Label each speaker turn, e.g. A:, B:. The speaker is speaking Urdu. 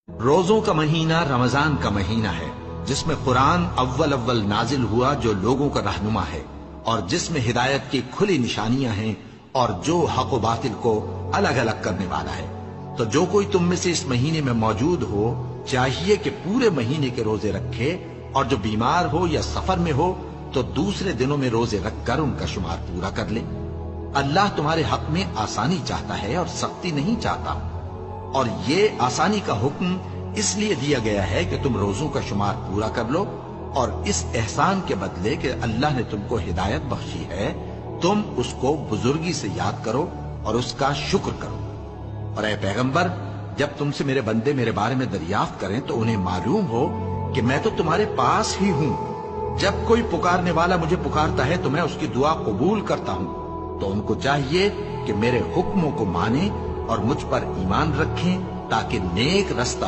A: روزوں کا مہینہ رمضان کا مہینہ ہے، جس میں قرآن اول نازل ہوا، جو لوگوں کا رہنما ہے اور جس میں ہدایت کی کھلی نشانیاں ہیں اور جو حق و باطل کو الگ الگ کرنے والا ہے۔ تو جو کوئی تم میں سے اس مہینے میں موجود ہو، چاہیے کہ پورے مہینے کے روزے رکھے، اور جو بیمار ہو یا سفر میں ہو تو دوسرے دنوں میں روزے رکھ کر ان کا شمار پورا کر لے۔ اللہ تمہارے حق میں آسانی چاہتا ہے اور سختی نہیں چاہتا، اور یہ آسانی کا حکم اس لیے دیا گیا ہے کہ تم روزوں کا شمار پورا کر لو، اور اس احسان کے بدلے کہ اللہ نے تم کو ہدایت بخشی ہے، تم اس کو بزرگی سے یاد کرو اور اس کا شکر کرو۔ اور اے پیغمبر، جب تم سے میرے بندے میرے بارے میں دریافت کریں تو انہیں معلوم ہو کہ میں تو تمہارے پاس ہی ہوں۔ جب کوئی پکارنے والا مجھے پکارتا ہے تو میں اس کی دعا قبول کرتا ہوں۔ تو ان کو چاہیے کہ میرے حکموں کو مانیں اور مجھ پر ایمان رکھیں، تاکہ نیک رستہ